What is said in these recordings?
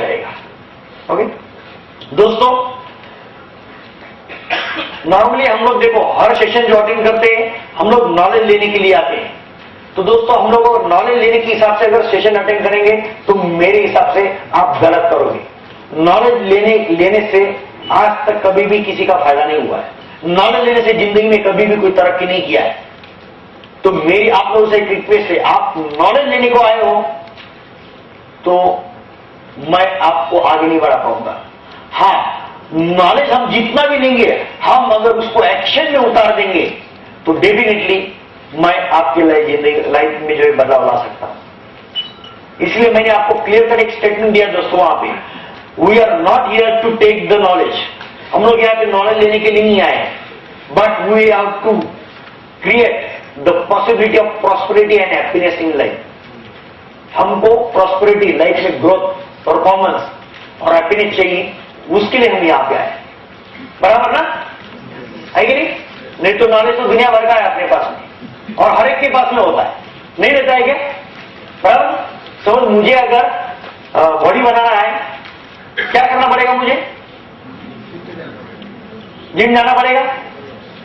रहेगा। ओके दोस्तों, नॉर्मली हम लोग देखो हर सेशन जो अटेंड करते हैं हम लोग नॉलेज लेने के लिए आते हैं। तो दोस्तों हम लोग नॉलेज लेने के हिसाब से अगर सेशन अटेंड करेंगे तो मेरे हिसाब से आप गलत करोगे। नॉलेज लेने से आज तक कभी भी किसी का फायदा नहीं हुआ है। नॉलेज लेने से जिंदगी में कभी भी कोई तरक्की नहीं किया है। तो मेरी आप लोगों से एक रिक्वेस्ट है, आप नॉलेज लेने को आए हो तो मैं आपको आगे नहीं बढ़ा पाऊंगा। हाँ, नॉलेज हम जितना भी लेंगे, हम अगर उसको एक्शन में उतार देंगे तो डेफिनेटली मैं आपके लाइफ में जो है बदलाव ला सकता हूं। इसलिए मैंने आपको क्लियर कट एक स्टेटमेंट दिया दोस्तों वहां पे, we are not here to take the knowledge. हम लोग यहाँ पे नॉलेज लेने के लिए नहीं आए, but we have to create the possibility of prosperity and happiness in life. हमको प्रॉस्पेरिटी, लाइफ में ग्रोथ, परफॉर्मेंस और हैप्पीनेस चाहिए, उसके लिए हम यहां पे आए। बराबर ना है कि नहीं तो नॉलेज तो दुनिया भर का है अपने पास में और हर एक के पास में होता है, नहीं रहता है क्या? बराबर। समझ, मुझे अगर बॉडी बनाना है क्या करना पड़ेगा? मुझे जिम जाना पड़ेगा,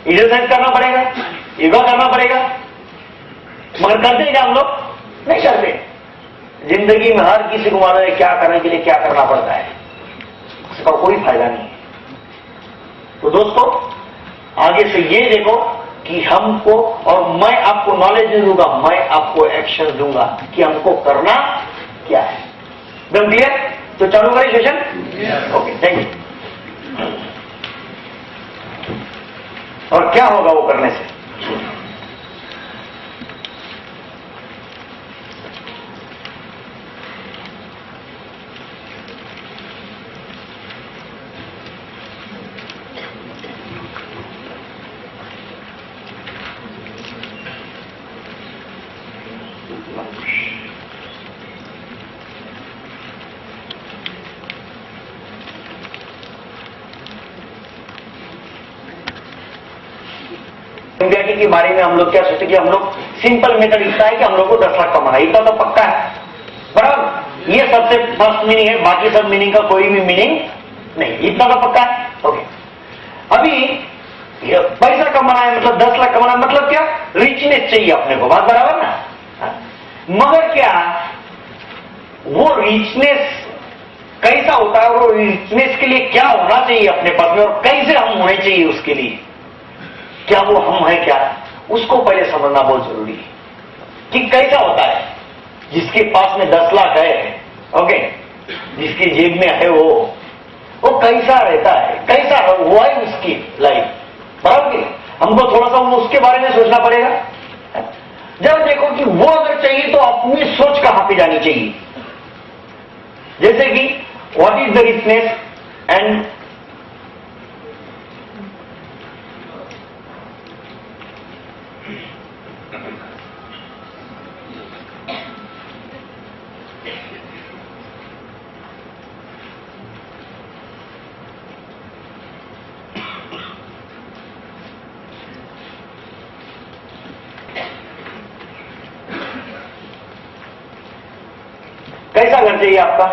एक्सरसाइज करना पड़ेगा, योगा करना पड़ेगा, मगर करते हैं क्या हम लोग? नहीं करते। जिंदगी में हर किसी को मालूम है क्या करने के लिए क्या करना पड़ता है, उसका कोई फायदा नहीं है। तो दोस्तों आगे से ये देखो कि हमको, और मैं आपको नॉलेज नहीं दूंगा, मैं आपको एक्शन दूंगा कि हमको करना क्या है। एकदम क्लियर? तो चालू करें सेशन। Okay, thank you. और क्या होगा वो करने से? इंडिया के बारे में हम लोग क्या सोचते कि हम लोग सिंपल मेथड इतना है कि हम लोग को 10 लाख कमाना, इतना तो पक्का है। बराबर, ये सबसे फर्स्ट मीनिंग है, बाकी सब मीनिंग का कोई भी मीनिंग नहीं, इतना तो पक्का है। ओके, अभी पैसा कमाना है मतलब 10 लाख कमाना, मतलब क्या? रिचनेस चाहिए अपने को, बात बराबर ना? मगर क्या वो रिचनेस कैसा होता है, वो रिचनेस के लिए क्या होना चाहिए अपने पास में और कैसे हम होने चाहिए उसके लिए, क्या वो हम है क्या, उसको पहले समझना बहुत जरूरी है कि कैसा होता है। जिसके पास में 10 लाख है, ओके, जिसकी जेब में है वो कैसा रहता है, कैसा हुआ है उसकी लाइफ, बराबर। हमको थोड़ा सा उसके बारे में सोचना पड़ेगा। जब देखो कि वो अगर चाहिए तो अपनी सोच कहां पे जानी चाहिए, जैसे कि what is the richness and कैसा घर चाहिए आपका?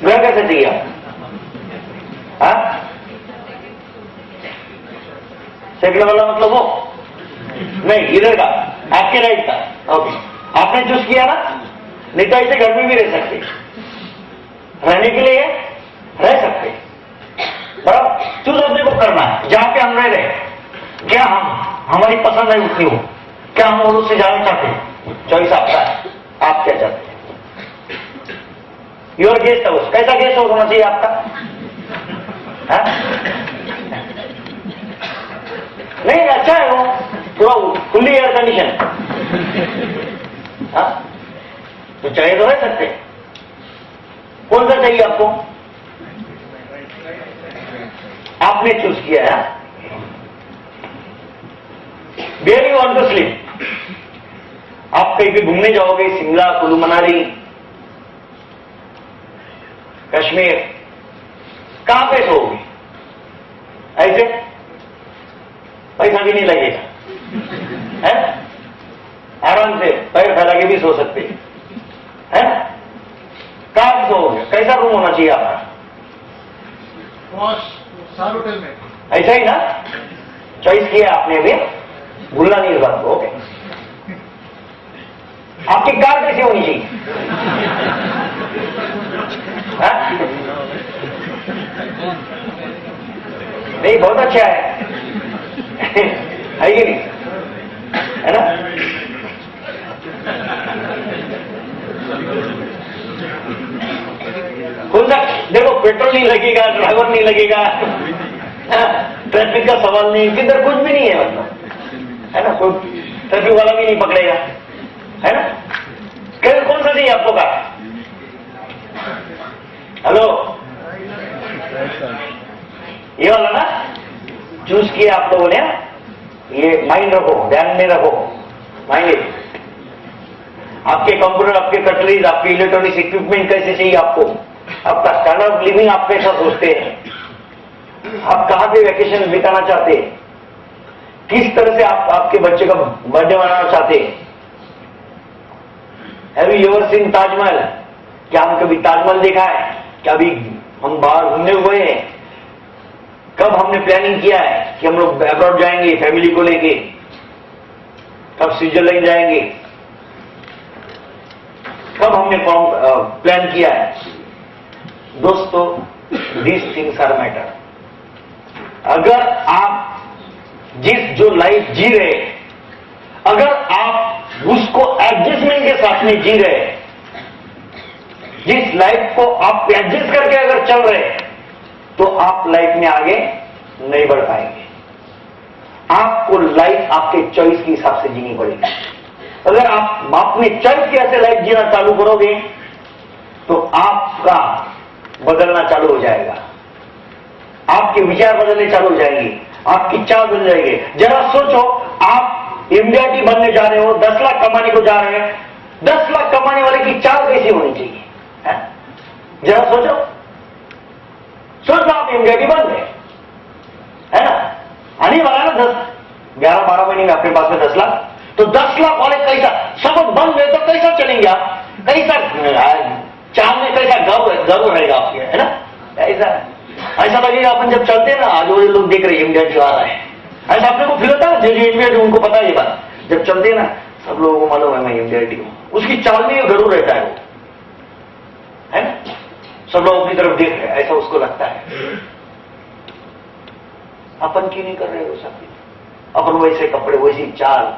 घर कैसे चाहिए आपको? सेकंड वाला मतलब वो नहीं, इधर का आपके राइट का। ओके, आपने चूज किया ना, नहीं तो ऐसे घर में भी रह सकते, रहने के लिए रह सकते, बराबर। चूज अपने को करना है जहां पे हम रह रहे, क्या हमारी पसंद है उतनी हो, क्या हम और उससे जाना चाहते हैं, चॉइस आपका है, आप क्या चाहते हैं। योर गेस्ट हाउस, कैसा गेस्ट हाउस होना चाहिए आपका? नहीं, अच्छा है वो, पूरा फुल्ली एयर कंडीशन, तो चाहिए तो रह सकते। कौन सा चाहिए आपको? आपने चूज किया है। Where you want to sleep? आप कहीं भी घूमने जाओगे, शिमला, कुल्लू मनाली, कश्मीर, कहां पे सोओगे? ऐसे पैसा भी नहीं लगेगा, है? आराम से पैर फैला के भी सो सकते हैं, है ना? कैसा रूम होना चाहिए आपका? स्टार होटल में। ऐसा ही ना? चॉइस किया आपने भी, भूलना नहीं इस बात को। ओके, आपकी कार कैसी होनी चाहिए? नहीं, बहुत अच्छा है कि नहीं? है ना? कौन सा? देखो, पेट्रोल नहीं लगेगा, ड्राइवर नहीं लगेगा, ट्रैफिक का सवाल नहीं, किधर कुछ भी नहीं है, मतलब है ना? कोई ट्रैफिक वाला भी नहीं पकड़ेगा, है ना? कौन सा चाहिए आपको कार? हेलो, ये वाला ना चूज किया आप लोगों ने? ये माइंड रखो, ध्यान में रखो, माइंड। आपके कंप्यूटर, आपके कटरीज, आपके इलेक्ट्रॉनिक्स इक्विपमेंट कैसे चाहिए आपको? आपका स्टैंडर्ड ऑफ लिविंग आप कैसा सोचते हैं? आप कहां पे वैकेशन बिताना चाहते हैं? किस तरह से आप आपके बच्चे का बर्थडे मनाना चाहते हैं? Have you ever seen Taj Mahal? क्या हम कभी ताजमहल देखा है? क्या अभी हम बाहर घूमने हुए हैं? कब हमने प्लानिंग किया है कि हम लोग अब्रॉड जाएंगे फैमिली को लेके? कब स्विट्जरलैंड जाएंगे? कब हमने प्लान किया है? दोस्तों, दीज थिंग्स आर मैटर। अगर आप जो लाइफ जी रहे, अगर आप उसको एडजस्टमेंट के साथ में जी रहे, जिस लाइफ को आप एडजस्ट करके अगर चल रहे, तो आप लाइफ में आगे नहीं बढ़ पाएंगे। आपको लाइफ आपके चॉइस के हिसाब से जीनी पड़ेगी। अगर आप अपने चॉइस के ऐसे लाइफ जीना चालू करोगे, तो आपका बदलना चालू हो जाएगा, आपके विचार बदलने चालू हो जाएंगे, आपकी चाल बदल जाएगी। जरा सोचो, आप एमडीआरटी बनने जा रहे हो, 10 लाख कमाने को जा रहे हैं, 10 लाख कमाने वाले की चाल कैसी होनी चाहिए? है? जरा सोचो, आप एमडीआरटी बन गए, है ना? आने वाला ना 11-12 महीने में अपने पास में 10 लाख, तो 10 लाख वाले कैसा सब बन गए तो कैसा चलेंगे आप? कैसा चाल में कैसा गर्व रहेगा आपके, है ना? ऐसा लगेगा अपन जब चलते हैं ना, आज वो लोग देख रहे हैं एमडीआरटी आ रहा है, ऐसा अपने को फील होता है। जो एमडीआरटी उनको पता है ये बात, जब चलते हैं ना, सब लोगों को मालूम है मैं एमडीआरटी हूं, उसकी चाल में गर्व रहता है वो, है ना? सब लोग अपनी तरफ देख रहे हैं, ऐसा उसको लगता है। अपन क्यों नहीं कर रहे हो सब? अपन वैसे कपड़े, वैसी चाल,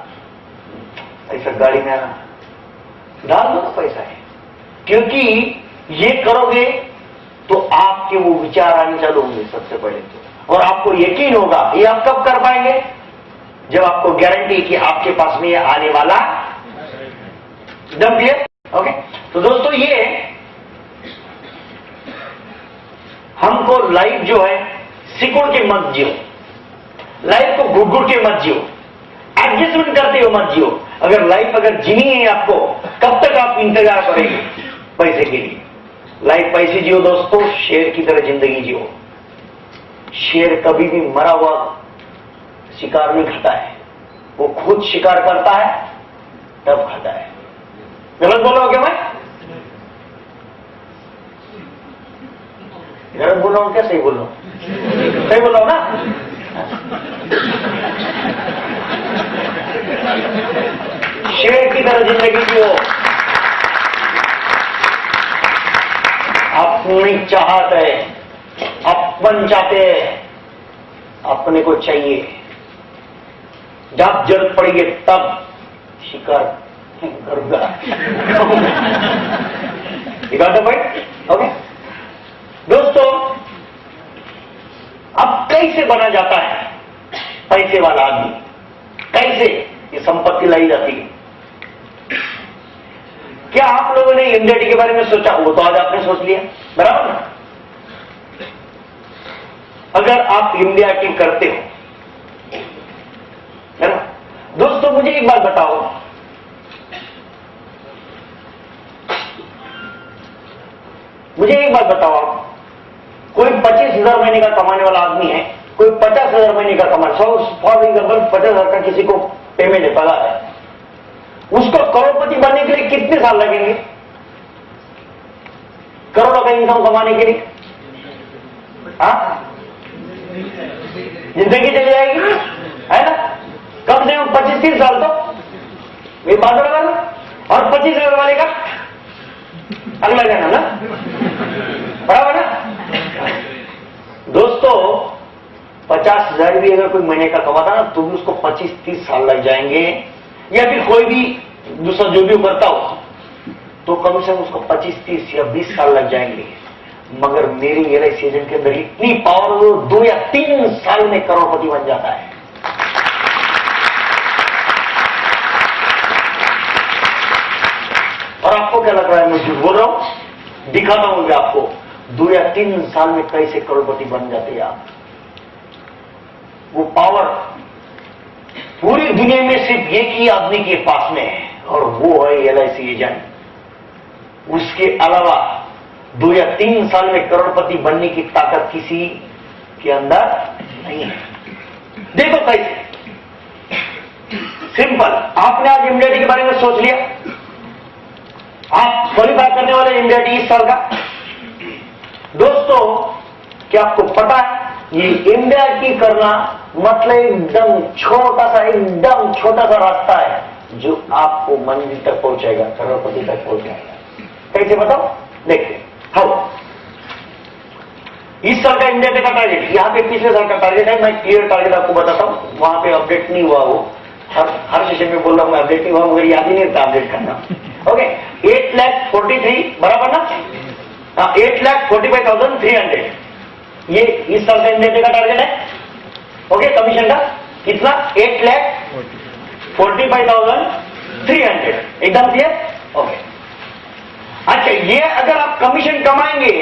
ऐसा गाड़ी में आना, डाल दो ना पैसा है, क्योंकि ये करोगे तो आपके वो विचार आने चालू होंगे सबसे पहले तो, और आपको यकीन होगा। ये आप कब कर पाएंगे? जब आपको गारंटी कि आपके पास में ये आने वाला। एकदम क्लियर? ओके, तो दोस्तों, ये हमको लाइफ जो है सिकुड़ के मत जियो, लाइफ को घुट घुट के मत जियो, एडजस्टमेंट करते हो मत जियो। अगर लाइफ अगर जीनी है आपको, कब तक आप इंतजार करेंगे पैसे के लिए? लाइफ पैसे जियो दोस्तों, शेर की तरह जिंदगी जियो। शेर कभी भी मरा हुआ शिकार नहीं खाता है, वो खुद शिकार करता है तब खाता है। गलत बोल रहा हूं क्या मैं? गलत बोल रहा हूं क्या सही बोल रहा हूं? सही बोल रहा हूं ना? शेर की तरह जिंदगी जियो। अपनी चाहत है, अपन चाहते हैं, अपने को चाहिए, जब जरूरत पड़ेगी तब शिकार करूंगा। ओके दोस्तों, अब कैसे बना जाता है पैसे वाला आदमी? कैसे ये संपत्ति लाई जाती है? क्या आप लोगों ने एमडीआरटी के बारे में सोचा? वो तो आज आपने सोच लिया, बराबर ना? अगर आप एमडीआरटी करते हो, है ना? दोस्तों, मुझे एक बात बताओ, आप कोई 25,000 महीने का कमाने वाला आदमी है, कोई 50,000 महीने का कमा, 100 एग्जाम्पल 50,000 का किसी को पेमेंट है, पगार है, उसको करोड़पति बनने के लिए कितने साल लगेंगे? करोड़ों का इनकम कमाने के लिए? हाँ, जिंदगी चली जाएगी, है ना? कम से कम 25-30 साल तो ये बात बराबर। और 25,000 वाले का अगला जन्म ना, बराबर ना? दोस्तों 50,000 भी अगर कोई महीने का कमाता ना तो भी उसको 25-30 साल लग जाएंगे, या फिर कोई भी दूसरा जो भी करता हो तो कम से कम उसको 25-30 या 20 साल लग जाएंगे। मगर मेरी LIC एजेंट के अंदर इतनी पावर, वो 2 या 3 साल में करोड़पति बन जाता है। और आपको क्या लग रहा है मैं झूठ बोल रहा हूं? दिखाता हूं मैं आपको 2 या 3 साल में कैसे करोड़पति बन जाते हैं आप। वो पावर पूरी दुनिया में सिर्फ एक ही आदमी के पास में है, और वो है LIC एजेंट। उसके अलावा 2 या 3 साल में करोड़पति बनने की ताकत किसी के अंदर नहीं है। देखो कैसे सिंपल। आपने आज MDIT के बारे में सोच लिया, आप क्वालिफाई करने वाले MDIT इस साल का। दोस्तों क्या आपको पता है ये MDIT करना मतलब एकदम छोटा सा रास्ता है जो आपको मंजिल तक पहुंचाएगा, करोड़पति तक पहुंचाएगा। कैसे बताओ? देखते हाउ। इस साल का MDIT का टारगेट, यहां पे पिछले साल का टारगेट है, मैं क्लियर टारगेट आपको बताता हूं, वहां पे अपडेट नहीं हुआ। वो हर सेशन में बोल रहा हूं मैं अपडेट नहीं हुआ, मगर याद ही नहीं रहता अपडेट करना। ओके, 8,43,000 बराबर ना? 8,45,300 ये इस साल का MDIT का टारगेट है। ओके, कमीशन का कितना? 8,45,300। एकदम क्लियर? ओके। अच्छा, ये अगर आप कमीशन कमाएंगे,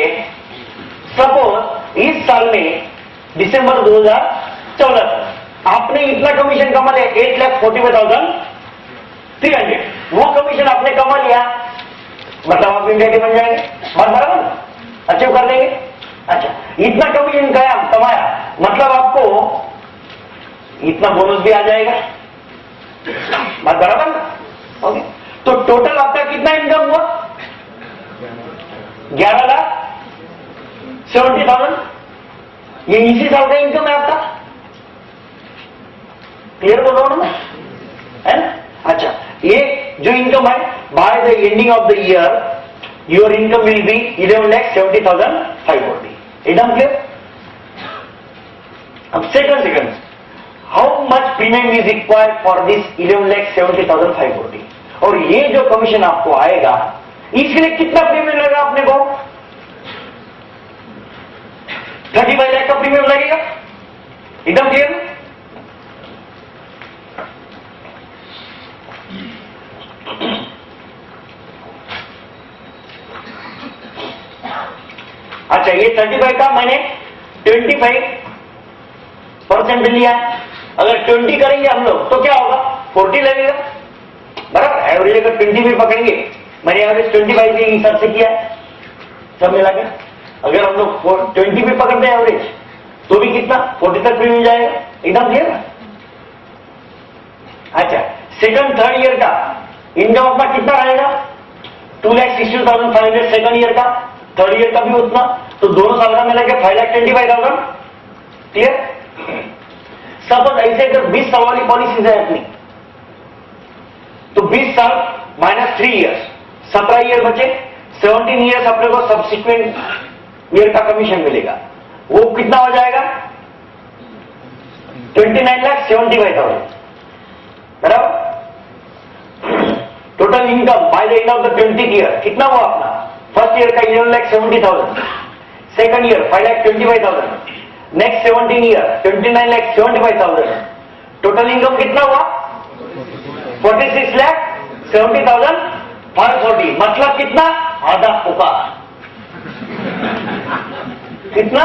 सपोज इस साल में दिसंबर 2014 आपने इतना कमीशन कमा लिया 8,45,300, वो कमीशन आपने कमा लिया मतलब आप MDIT बन जाएंगे, बात बराबर? अचीव कर लेंगे। अच्छा, इतना कमीशन कमाया मतलब आपको इतना बोनस भी आ जाएगा, बात बराबर? ओके, तो टोटल आपका कितना इनकम हुआ? 11,70,000। ये इसी साल का इनकम है आपका। क्लियर बोल रहा हूं ना, है ना? अच्छा, ये जो इनकम है by the ending of the year your income will be 11,70,540। एकदम क्लियर? अब second, how much premium is required for this 11,70,540? और ये जो कमीशन आपको आएगा इसके लिए कितना प्रीमियम लगेगा अपने को? 35 लाख का प्रीमियम लगेगा। एकदम क्लियर? अच्छा, ये 35 का मैंने 25% लिया। अगर 20 करेंगे हम लोग तो क्या होगा? 40 लगेगा, बराबर? एवरेज अगर 20 भी पकड़ेंगे, मैंने एवरेज 25 के हिसाब से किया है सब मिला के। अगर हम लोग 20 भी पकड़ते हैं एवरेज तो भी कितना? 40 तक भी मिल जाएगा। एकदम क्लियर? अच्छा, सेकंड थर्ड ईयर का इनकम अपना कितना रहेगा? 2,60,500 सेकंड ईयर का, थर्ड ईयर का भी उतना, तो दोनों साल का मिला के 5,25,000। क्लियर? सपोज ऐसे अगर 20 साल वाली पॉलिसीज है अपनी, तो 20 साल माइनस 3 ईयर्स, 17 ईयर बचे, 17 ईयर्स अपने को सब्सिक्वेंट ईयर का कमीशन मिलेगा। वो कितना हो जाएगा? 29,75,000, बराबर? Total income by the end of the 20th year कितना हुआ अपना? फर्स्ट ईयर का 11,70,000, second year 5,25,000, next 17 year 29,75,000। Total income कितना हुआ? 46,70,540। मतलब कितना? आधा फुका। कितना?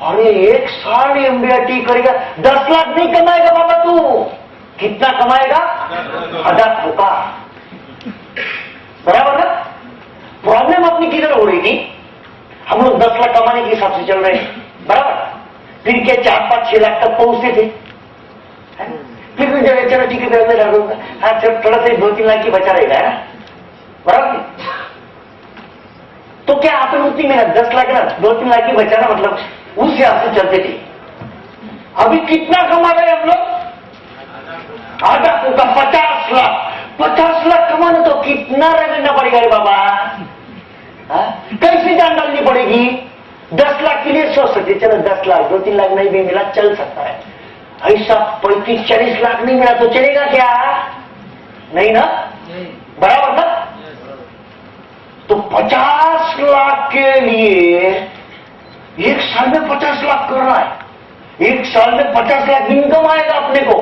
अरे 1 साल MDIT करेगा 10 लाख नहीं कमाएगा बाबा तू। कितना कमाएगा? आधा फुका, बराबर ना? प्रॉब्लम अपनी किधर हो रही थी? हम लोग 10 लाख कमाने के हिसाब से चल रहे हैं, बराबर? फिर क्या 4-5-6 लाख तक पहुंचते थे, फिर भी चलो ठीक है हाँ, थोड़ा सा 2-3 लाख की बचा रहेगा, है ना? बराबर? तो क्या आपने उतनी मेहनत 10 लाख ना 2-3 लाख की बचाना, मतलब उस हिसाब से चलते थे। अभी कितना कमा रहे हम लोग? आधा का 50 लाख। 50 लाख कमाना तो कितना रगड़ना पड़ेगा रे बाबा? कैसी जान डालनी पड़ेगी? 10 लाख के लिए सोच सकते, चलो 10 लाख 2-3 लाख नहीं भी मिला चल सकता है। ऐसा 35-40 लाख नहीं मिला तो चलेगा क्या? नहीं ना, बराबर ना? तो 50 लाख के लिए एक साल में 50 लाख कर रहा है, एक साल में 50 लाख इनकम आएगा अपने को,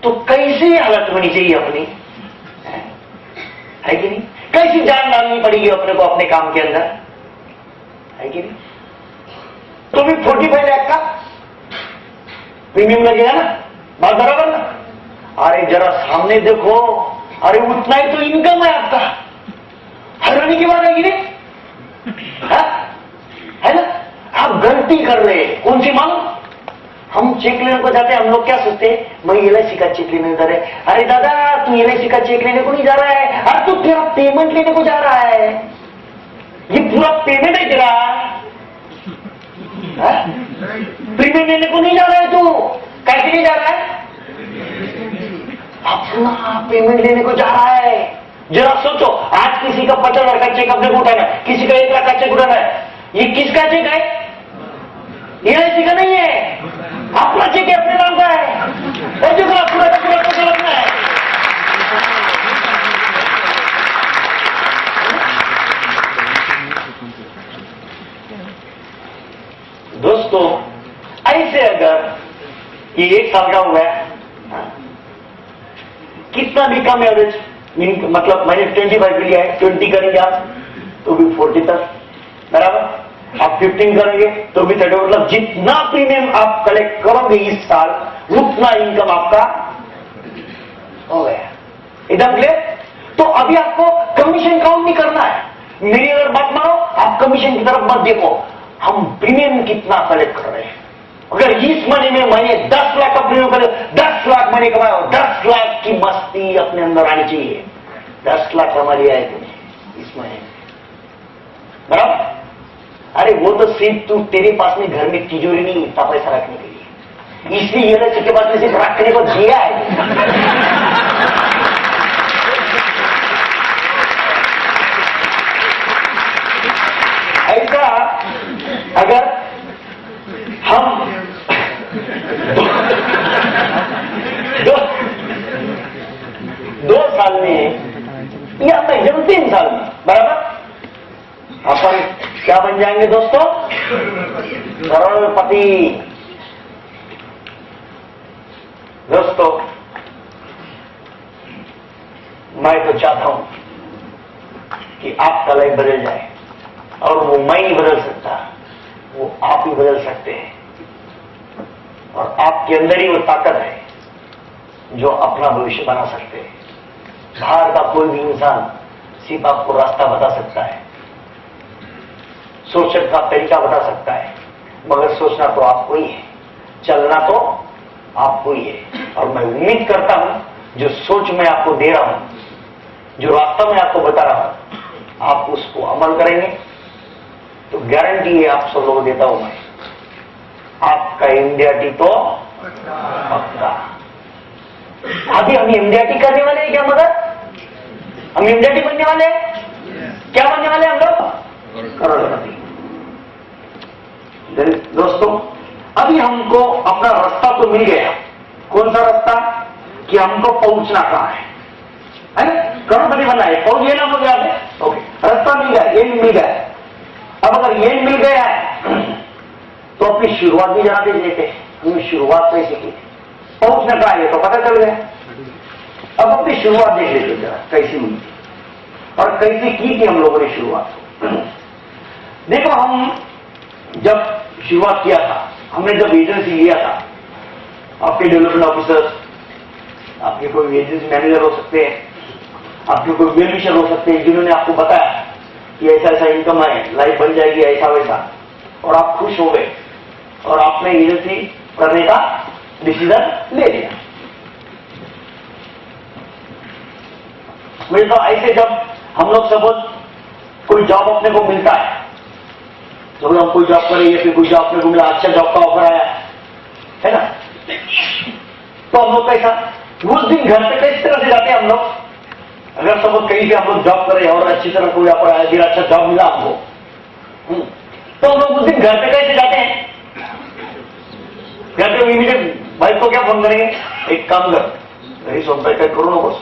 तो कैसी हालत होनी चाहिए अपनी, है कि नहीं? कैसी जान डालनी पड़ेगी अपने को अपने काम के अंदर, है कि नहीं? तो भी 45 लाख का प्रीमियम लगेगा ना, बात बराबर ना? अरे जरा सामने देखो, अरे उतना ही तो इनकम है आपका, हैरानी की बात है कि नहीं? है ना? आप गलती कर रहे हैं, कौन सी मालूम? हम चेक लेने को जाते हैं, हम लोग क्या सोचते हैं, मैं LIC का चेक लेने जा रहे हैं। अरे दादा तू LIC का चेक लेने को नहीं जा रहा है, अरे तू तेरा पेमेंट लेने को जा रहा है। ये पूरा पेमेंट है तेरा, प्रीमियम लेने को नहीं जा रहा है तू, कैसे नहीं जा रहा है? अपना पेमेंट लेने को जा रहा है। जरा सोचो, आज किसी का 50 लाख का चेक अपने को उठाना है, किसी का 1 लाख का चेक उठाना है, ये किसका चेक है? LIC का नहीं है, अपना चेक है, अपने नाम का है, और जो पूरा का पूरा पता लगना है। दोस्तों ऐसे अगर ये 1 साल का हुआ है, कितना भी कम एवरेज, मतलब मैंने 25 लिया है, 20 करेंगे आप तो भी 40 तक, बराबर? आप 15 करेंगे तो भी 30, मतलब जितना प्रीमियम आप कलेक्ट करोगे इस साल उतना इनकम आपका हो गया। एकदम क्लियर? तो अभी आपको कमीशन काउंट नहीं करना है, मेरी अगर बात मानो, आप कमीशन की तरफ मत देखो, हम प्रीमियम कितना कलेक्ट कर रहे हैं। अगर इस महीने में मैंने 10 लाख का प्रीमियम करे, 10 लाख मैंने कमाया, 10 लाख की मस्ती अपने अंदर आनी चाहिए। 10 लाख कमा लिया है तुमने इस महीने, बराबर? अरे वो तो सिर्फ तू तेरे पास में घर में तिजोरी नहीं, इतना पैसा रखने के लिए, इसलिए LIC के पास में सिर्फ रखने को दिया है। ऐसा अगर हम दो साल में या मैक्सिमम 3 साल में, बराबर, अपन क्या बन जाएंगे दोस्तों? करोड़पति। दोस्तों मैं तो चाहता हूं कि आपका लाइफ बदल जाए, और वो मैं नहीं बदल सकता, वो आप ही बदल सकते हैं। और आपके अंदर ही वो ताकत है जो अपना भविष्य बना सकते हैं। बाहर का कोई भी इंसान सिर्फ आपको रास्ता बता सकता है, सोचने का तरीका बता सकता है, मगर सोचना तो आपको ही है, चलना तो आपको ही है। और मैं उम्मीद करता हूं जो सोच मैं आपको दे रहा हूं, जो रास्ता मैं आपको बता रहा हूं, आप उसको अमल करेंगे तो गारंटी है आप सब लोगों देता हूं मैं, आपका MDRT तो पक्का। अभी हम MDRT करने वाले हैं क्या? मगर हम MDRT बनने वाले हैं, क्या बनने वाले हैं हम लोग? करोड़पति। दोस्तों अभी हमको अपना रास्ता तो मिल गया, कौन सा रास्ता? कि हमको पहुंचना कहां है ना? करोड़पति बनना है, पहुंच गया ना हो गया है, ओके, रास्ता मिल गया, एंड मिल गया। अब अगर एंड मिल गया है तो अपनी शुरुआत भी जरा देख लेते हैं, हमने शुरुआत कैसे की, पहुंचना कहां है तो पता चल गया। अब अपनी शुरुआत देख लेते जरा कैसी हुई और कैसे की थी हम लोगों ने शुरुआत। देखो हम जब शुरुआत किया था, हमने जब एजेंसी लिया था, आपके डेवलपमेंट ऑफिसर्स, आपके कोई एजेंसी मैनेजर हो सकते हैं, आपके कोई वेल विशर हो सकते हैं, जिन्होंने आपको बताया कि ऐसा ऐसा इनकम है, लाइफ बन जाएगी ऐसा वैसा, और आप खुश हो गए और आपने एजेंसी करने का डिसीजन ले लिया। तो ऐसे जब हम लोग सपोज कोई जॉब अपने को मिलता है, तो हम कोई जॉब करें या फिर कोई जॉब अपने को मिला, अच्छा जॉब का ऑफर आया है ना, तो हम लोग कैसा उस दिन घर पे किस तरह से जाते हैं हम लोग? अगर सपोज कहीं पे हम लोग जॉब करें और अच्छी तरह कोई ऑफर आया, फिर अच्छा जॉब मिला आपको, तो हम लोग उस दिन घर पे कैसे जाते हैं? घर पे इमीडिएट वाईफ को क्या फोन करेंगे? एक काम कर, घरी स्वयंपाक काही करू नकोस,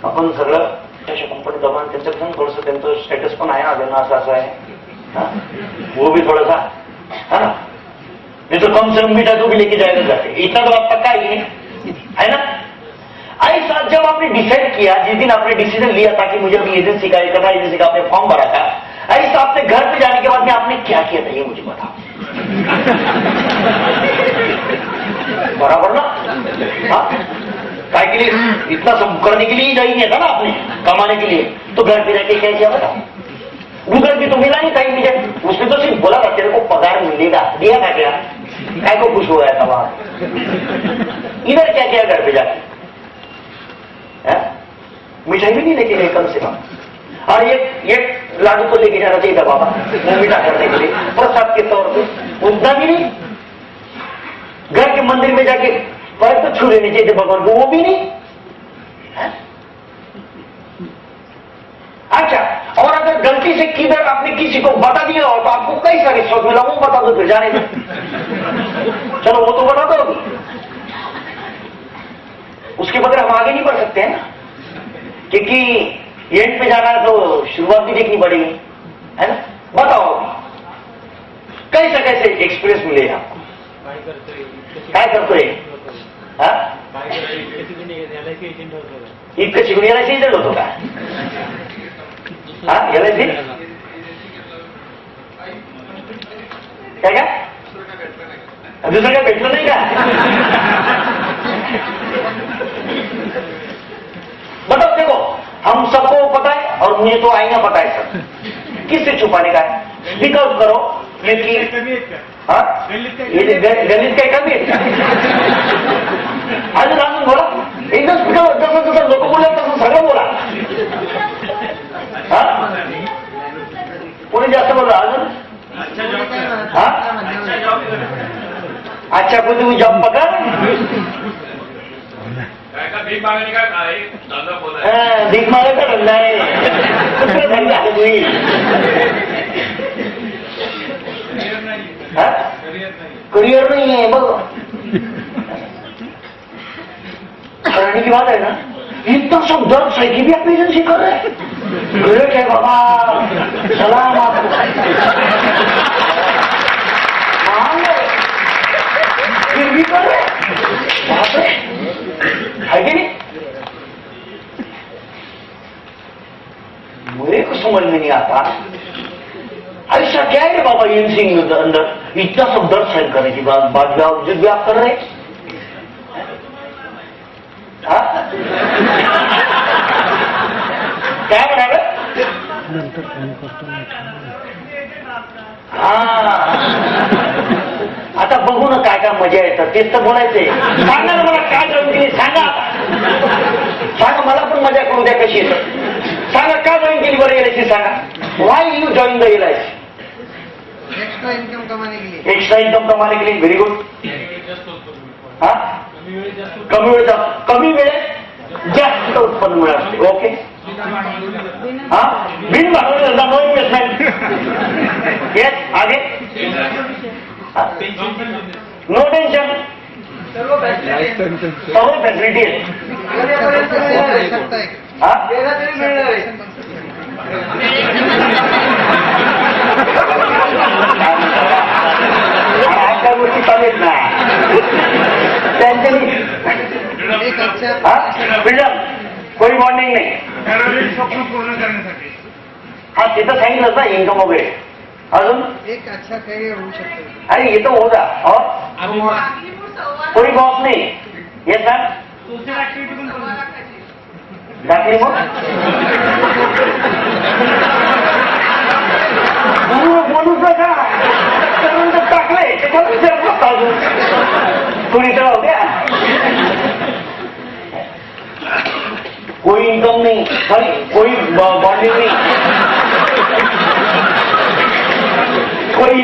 आपण सगळं त्याच्या कंपनी जाऊन त्यांचं पण थोडंसं त्यांचं स्टेटस पण आहे ना, त्यांना असं असं आहे, वो भी थोड़ा सा है ना, नहीं तो कम से कम मीठा तो भी लेके जाएगा जाके, इतना तो आप पक्का ही है ना। ऐसा जब आपने डिसाइड किया, जिस दिन आपने डिसीजन लिया था कि मुझे अभी एजेंसी का करना, एजेंसी का आपने फॉर्म भरा था, ऐसा आपने घर पे जाने के बाद में आपने क्या किया था ये मुझे बताओ। बराबर ना? हाँ, काय के लिए इतना सब करने के लिए ही नहीं था ना आपने, कमाने के लिए, तो घर पे रहकर क्या किया बताओ? गूगल भी तो मिला नहीं था इमीडिएट, उसने तो सिर्फ बोला था तेरे को पगार मिलेगा, दिया था क्या? काय को खुश हो गया था वहां? इधर क्या किया घर पे जाके? मिठाई भी नहीं लेके गए कम से कम, और एक लाडू तो लेके जाना चाहिए था बाबा, वो मीठा करने के लिए प्रसाद के तौर पे, उतना भी नहीं। घर के मंदिर में जाके पैर तो छू लेने चाहिए थे भगवान को, वो भी नहीं। अच्छा, और अगर गलती से किधर आपने किसी को बता दिया हो तो आपको कैसा रिस्पॉन्स मिला वो बता दो, फिर जाने दो। चलो वो तो बता दो, उसके बगैर हम आगे नहीं बढ़ सकते हैं ना, क्योंकि एंड पे जाना है तो शुरुआत भी देखनी पड़ेगी, है ना। बताओ कैसे कैसे एक्सपीरियंस मिले आपको, काय करतोय? इतकं शिकून LIC एजंट होतो का? LIC क्या दुसरं काय भेटलं नाही का? बताओ, देखो हम सबको पता है और मुझे तो आईना पता है सब, किससे छुपाने का है? स्पीक आउट करो, क्योंकि गणित काय कमी आहे का? अजून अजून बोला, एकदम स्पीक आउट, जसं जसं लोक बोलत तसं सगळं बोला। कोणी जास्त बोला अजून? अच्छा, कोई तुम्ही जॉब पकड, भीक मागायचा धंदा आहे, कुठे धंदा आहे तुम्ही? करियर नहीं है, बघ करने की बात है ना, इतना सब दर्द सही भी अपनी एजेंसी कर रहे हैं, ग्रेट है बाबा, सलाम आपको, फिर भी कर रहे है कि नहीं? मुझे को समझ में नहीं आता ऐसा क्या है बाबा एजेंसी के अंदर इतना सब दर्द सहन करने की बावजूद भी आप कर रहे हैं? क्या म्हणाल? आता बघू ना काय काय मजा येतं, तेच तर बोलायचंय। सांगा ना मला काय जॉईन केली, सांगा सांगा, मला पण मजा करू द्या कशी येतं, सांगा का जॉईन केली बरं LIC, Sanga why you join the LIC? Extra income कमाने के लिए। एक्स्ट्रा इनकम कमाने के लिए, व्हेरी गुड। हाँ, कमी वेळेत जास्त उत्पन्न मिळते, ओके। हाँ, बिन भागवत नो इन्वेस्टमेंट, यस, आगे नो टेंशन, सर्व फॅसिलिटी आहे। काय गोष्टी चालेल ना त्यांच्या, फ्रीडम, कोई बॉन्डिंग नाही, स्वप्न पूर्ण करण्यासाठी। हा, ते तर सांगितलं ना, इन्कम वगैरे, अजून एक अच्छा करियर होऊ शकतो। अरे ये तो होगा, और कोई बॉस नहीं, ये सर सोशल ऍक्टिव्हिटी पण दाखली मग बोलूच नका, टाकले कोणी तर हो गया, कोई इनकम नहीं, सॉरी कोई बॉन्डिंग नहीं,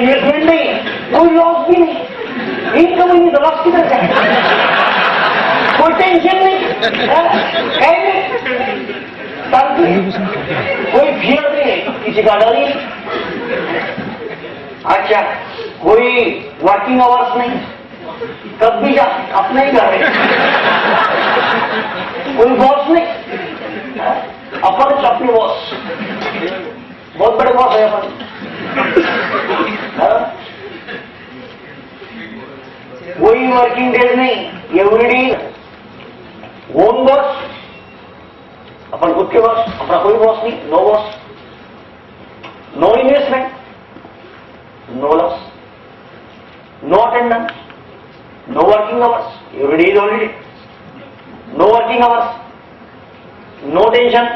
इन्वेस्टमेंट नहीं, कोई लॉस भी नहीं, इनकम ही नहीं तो लॉस किधर जाए, कोई टेंशन नहीं, कोई फियर नहीं, किसी का डर नहीं। अच्छा, कोई वर्किंग आवर्स नहीं, कब भी जा अपना ही घर है, कोई बॉस नहीं, अपन अपने बॉस, बहुत बड़े बॉस है अपन। कोई वर्किंग डेज नहीं, एवरीडे ओन बॉस, अपन खुद के बॉस, अपना कोई बॉस नहीं, no boss, no investment, no loss, no attendance, no working hours, everyday is holiday, no working hours, no tension,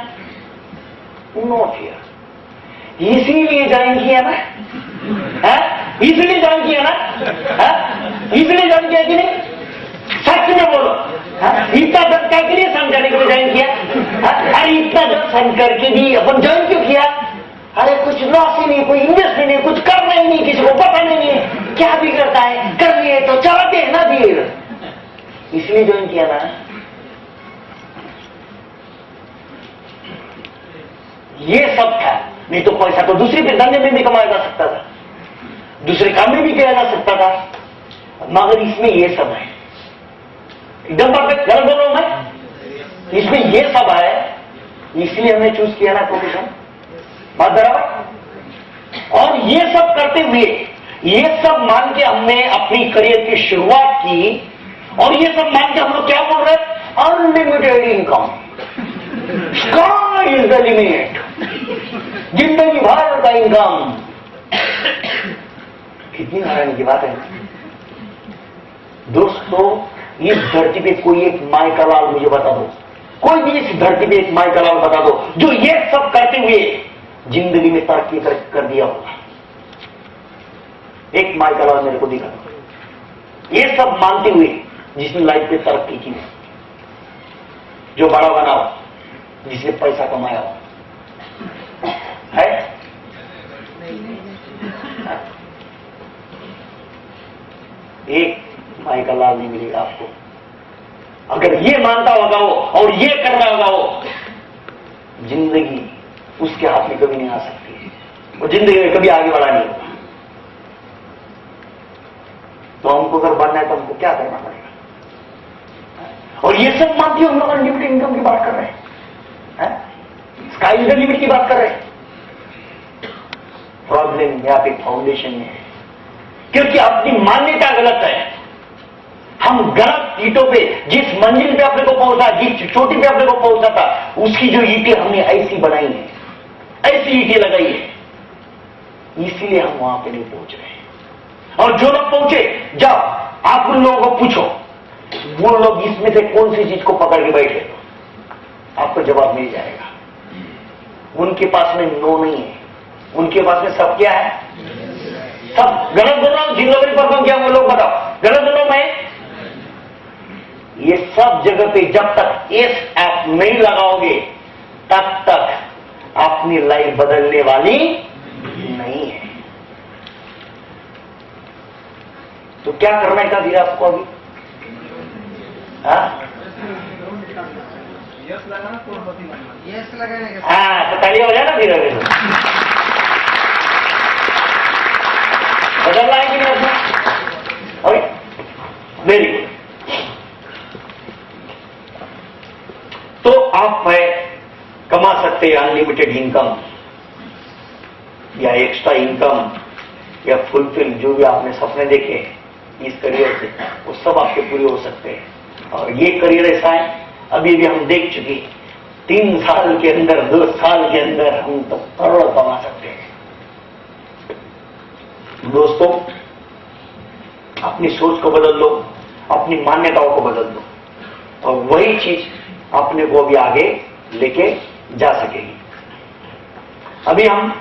no fear. इसीलिए ज्वाइन किया ना, इसीलिए ज्वाइन किया ना, इसीलिए ज्वाइन किया कि नहीं? सच में बोलो, इतना दर्द के लिए समझाने के लिए ज्वाइन किया? अरे इतना दर्द सहन करके भी अपन ज्वाइन क्यों किया? अरे कुछ लॉस ही नहीं, कोई इन्वेस्टमेंट नहीं, कुछ करना ही नहीं, किसी को पता नहीं है क्या भी करता है, करनी है तो चलाते हैं ना धीरे, इसलिए ज्वाइन किया ना। ये सब था, नहीं तो पैसा तो दूसरे पे धंधे में भी कमाया जा सकता था, दूसरे काम में भी किया जा सकता था, मगर इसमें ये सब है, एकदम परफेक्ट, गलत बोल रहा हूं मैं, इसमें ये सब है, इसलिए हमने चूज किया ना प्रोफेशन, बात बराबर। और ये सब करते हुए, ये सब मान के हमने अपनी करियर की शुरुआत की, और ये सब मान के हम लोग क्या बोल रहे हैं? Unlimited income, sky is the limit, जिंदगी भर का इनकम। कितनी हैरानी की बात है दोस्तों। इस धरती पे कोई एक माई का लाल मुझे बता दो, कोई भी इस धरती पे एक माई का लाल बता दो जो ये सब करते हुए जिंदगी में तरक्की कर दिया होगा। एक माई का लाल मेरे को दिखा दो, ये सब मानते हुए जिसने लाइफ पे तरक्की की, जो बड़ा बना हो, जिसने पैसा कमाया हो, है? एक माई का लाल नहीं मिलेगा आपको। अगर ये मानता होगा वो और ये कर रहा होगा वो, जिंदगी उसके हाथ में कभी नहीं आ सकती, वो जिंदगी में कभी आगे बढ़ा नहीं होगा। तो हमको अगर बनना है तो हमको क्या करना पड़ेगा? और ये सब मानती हम लोग अनलिमिटेड इनकम की बात कर रहे हैं, स्काई इज द लिमिट की बात कर रहे हैं। प्रॉब्लम यहाँ पे फाउंडेशन में है, क्योंकि अपनी मान्यता गलत है। हम गलत ईंटों पे, जिस मंजिल पे अपने को पहुंचा, जिस चोटी पे अपने को पहुंचा था, उसकी जो ईंटें हमने ऐसी बनाई है, ऐसी ईंटें लगाई है, इसीलिए हम वहां पे नहीं पहुंच रहे। और जो लोग पहुंचे, जब आप उन लोगों को पूछो वो लोग इसमें से कौन सी चीज को पकड़ के बैठे, आपको जवाब मिल जाएगा। उनके पास में नो नहीं है, उनके पास में सब क्या है? सब। गलत बोल रहा हूं? जिन लोगों ने परफॉर्म किया वो लोग बताओ, गलत बोल रहा हूं मैं? ये सब जगह पे जब तक इस ऐप नहीं लगाओगे तब तक अपनी लाइफ बदलने वाली नहीं है। तो क्या करना है धीरे आपको अभी? हाँ, तो तालियां हो जाए ना धीरे धीरे। बदलना है कि नहीं अपना? Very good. तो आप कमा सकते हैं अनलिमिटेड इनकम या एक्स्ट्रा इनकम या फुलफिल, जो भी आपने सपने देखे इस करियर से, वो सब आपके पूरे हो सकते हैं। और ये करियर ऐसा है, अभी भी हम देख चुके, 3 साल के अंदर, 2 साल के अंदर हम तो करोड़ कमा सकते हैं। दोस्तों, अपनी सोच को बदल लो, अपनी मान्यताओं को बदल दो, और वही चीज अपने को भी आगे लेके जा सकेगी। अभी हम